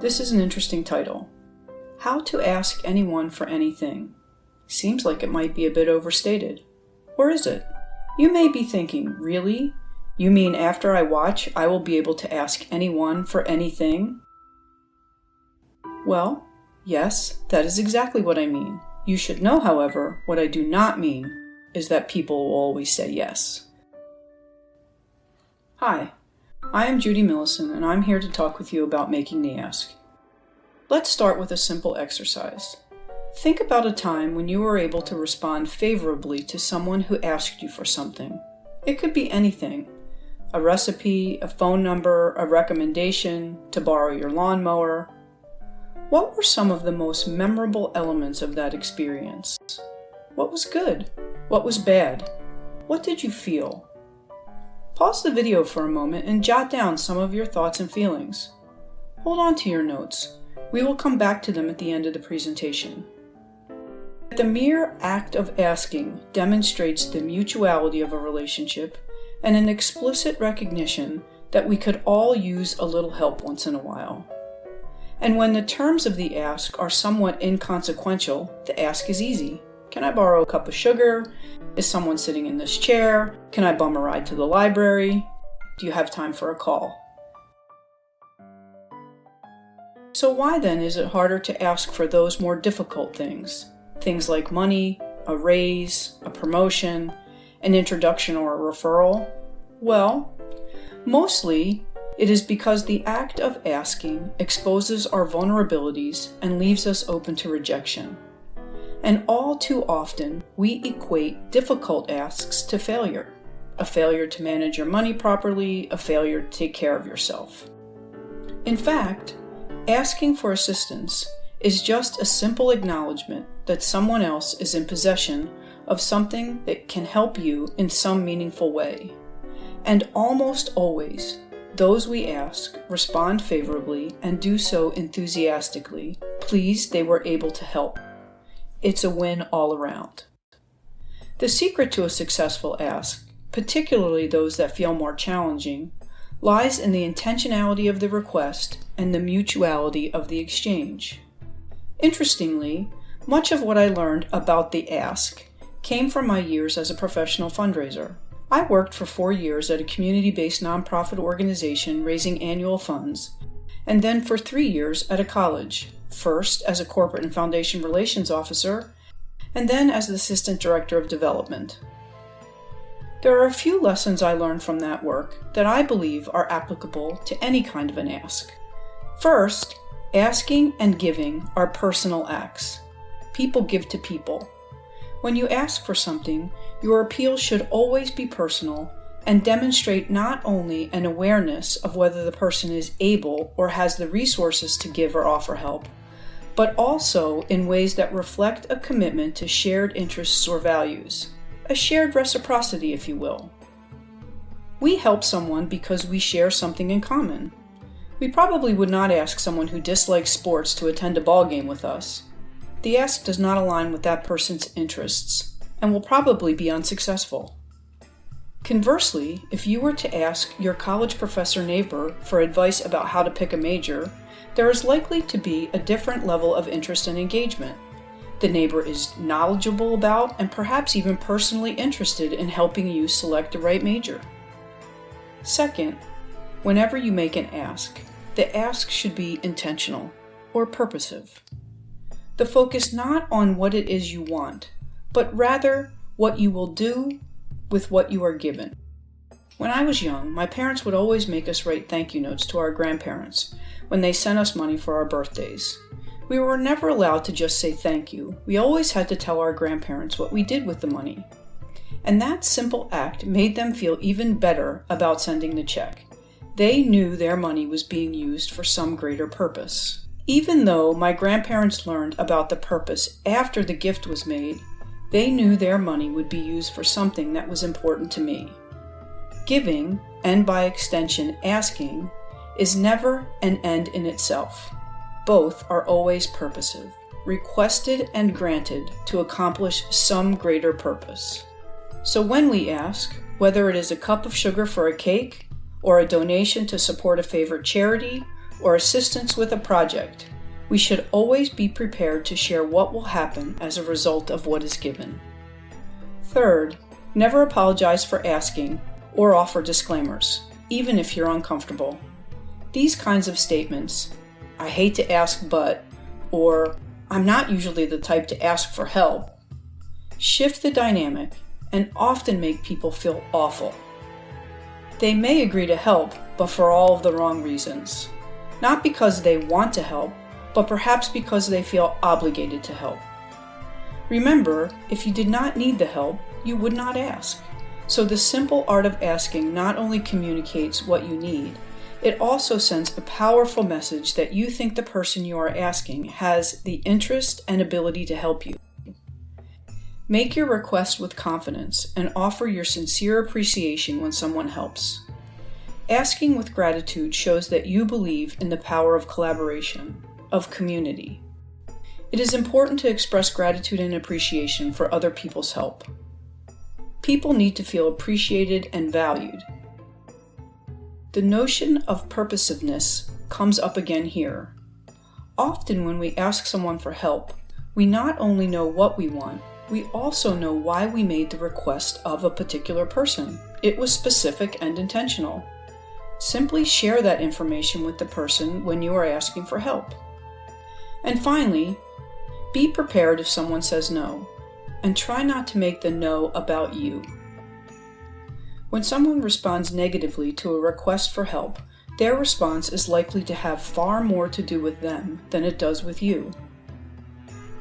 This is an interesting title. How to ask anyone for anything. Seems like it might be a bit overstated. Or is it? You may be thinking, really? You mean after I watch, I will be able to ask anyone for anything? Well, yes, that is exactly what I mean. You should know, however, what I do not mean is that people will always say yes. Hi, I am Judy Millison, and I'm here to talk with you about making the ask. Let's start with a simple exercise. Think about a time when you were able to respond favorably to someone who asked you for something. It could be anything. A recipe, a phone number, a recommendation, to borrow your lawnmower. What were some of the most memorable elements of that experience? What was good? What was bad? What did you feel? Pause the video for a moment and jot down some of your thoughts and feelings. Hold on to your notes. We will come back to them at the end of the presentation. The mere act of asking demonstrates the mutuality of a relationship and an explicit recognition that we could all use a little help once in a while. And when the terms of the ask are somewhat inconsequential, the ask is easy. Can I borrow a cup of sugar? Is someone sitting in this chair? Can I bum a ride to the library? Do you have time for a call? So why then is it harder to ask for those more difficult things? Things like money, a raise, a promotion, an introduction or a referral? Well, mostly it is because the act of asking exposes our vulnerabilities and leaves us open to rejection. And all too often, we equate difficult asks to failure. A failure to manage your money properly, a failure to take care of yourself. In fact, asking for assistance is just a simple acknowledgement that someone else is in possession of something that can help you in some meaningful way. And almost always, those we ask respond favorably and do so enthusiastically, pleased they were able to help. It's a win all around. The secret to a successful ask, particularly those that feel more challenging, lies in the intentionality of the request and the mutuality of the exchange. Interestingly, much of what I learned about the ask came from my years as a professional fundraiser. I worked for 4 years at a community-based nonprofit organization raising annual funds, and then for 3 years at a college, first as a corporate and foundation relations officer, and then as the assistant director of development. There are a few lessons I learned from that work that I believe are applicable to any kind of an ask. First, asking and giving are personal acts. People give to people. When you ask for something, your appeal should always be personal and demonstrate not only an awareness of whether the person is able or has the resources to give or offer help, but also in ways that reflect a commitment to shared interests or values. A shared reciprocity, if you will. We help someone because we share something in common. We probably would not ask someone who dislikes sports to attend a ball game with us. The ask does not align with that person's interests and will probably be unsuccessful. Conversely, if you were to ask your college professor neighbor for advice about how to pick a major, there is likely to be a different level of interest and engagement. The neighbor is knowledgeable about and perhaps even personally interested in helping you select the right major. Second, whenever you make an ask, the ask should be intentional or purposive. The focus not on what it is you want, but rather what you will do with what you are given. When I was young, my parents would always make us write thank you notes to our grandparents when they sent us money for our birthdays. We were never allowed to just say thank you. We always had to tell our grandparents what we did with the money. And that simple act made them feel even better about sending the check. They knew their money was being used for some greater purpose. Even though my grandparents learned about the purpose after the gift was made, they knew their money would be used for something that was important to me. Giving, and by extension asking, is never an end in itself. Both are always purposive, requested and granted to accomplish some greater purpose. So when we ask, whether it is a cup of sugar for a cake, or a donation to support a favorite charity, or assistance with a project, we should always be prepared to share what will happen as a result of what is given. Third, never apologize for asking or offer disclaimers, even if you're uncomfortable. These kinds of statements, "I hate to ask but," or "I'm not usually the type to ask for help," shift the dynamic and often make people feel awful. They may agree to help, but for all of the wrong reasons. Not because they want to help, but perhaps because they feel obligated to help. Remember, if you did not need the help, you would not ask. So the simple art of asking not only communicates what you need, it also sends a powerful message that you think the person you are asking has the interest and ability to help you. Make your request with confidence and offer your sincere appreciation when someone helps. Asking with gratitude shows that you believe in the power of collaboration, of community. It is important to express gratitude and appreciation for other people's help. People need to feel appreciated and valued. The notion of purposiveness comes up again here. Often when we ask someone for help, we not only know what we want, we also know why we made the request of a particular person. It was specific and intentional. Simply share that information with the person when you are asking for help. And finally, be prepared if someone says no, and try not to make the no about you. When someone responds negatively to a request for help, their response is likely to have far more to do with them than it does with you.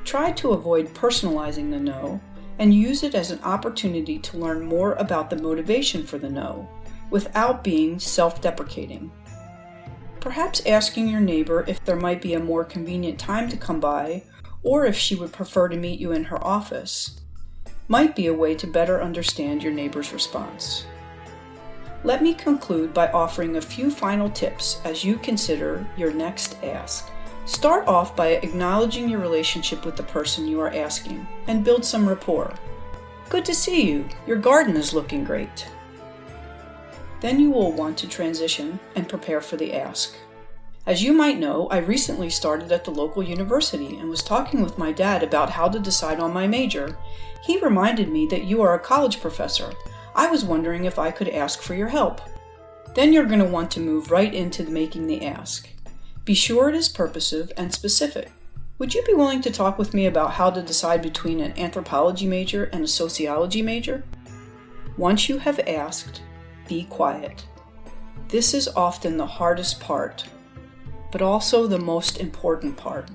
Try to avoid personalizing the no and use it as an opportunity to learn more about the motivation for the no, without being self-deprecating. Perhaps asking your neighbor if there might be a more convenient time to come by, or if she would prefer to meet you in her office, might be a way to better understand your neighbor's response. Let me conclude by offering a few final tips as you consider your next ask. Start off by acknowledging your relationship with the person you are asking and build some rapport. "Good to see you. Your garden is looking great." Then you will want to transition and prepare for the ask. As you might know, I recently started at the local university and was talking with my dad about how to decide on my major. He reminded me that you are a college professor. I was wondering if I could ask for your help. Then you're going to want to move right into making the ask. Be sure it is purposive and specific. Would you be willing to talk with me about how to decide between an anthropology major and a sociology major? Once you have asked, be quiet. This is often the hardest part, but also the most important part.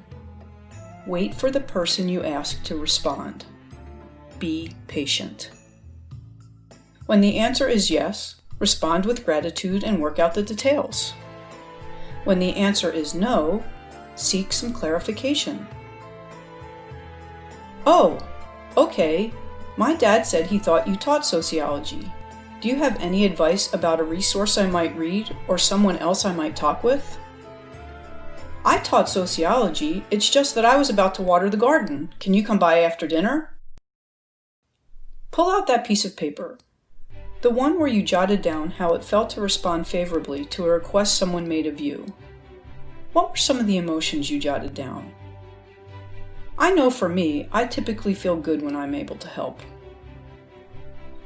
Wait for the person you ask to respond. Be patient. When the answer is yes, respond with gratitude and work out the details. When the answer is no, seek some clarification. "Oh, okay. My dad said he thought you taught sociology. Do you have any advice about a resource I might read or someone else I might talk with?" "I taught sociology. It's just that I was about to water the garden. Can you come by after dinner?" Pull out that piece of paper. The one where you jotted down how it felt to respond favorably to a request someone made of you. What were some of the emotions you jotted down? I know for me, I typically feel good when I'm able to help.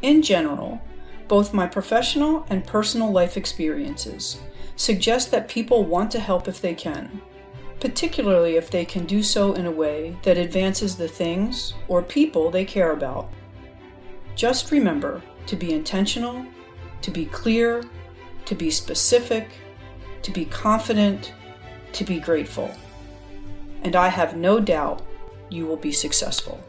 In general, both my professional and personal life experiences suggest that people want to help if they can, particularly if they can do so in a way that advances the things or people they care about. Just remember to be intentional, to be clear, to be specific, to be confident, to be grateful. And I have no doubt you will be successful.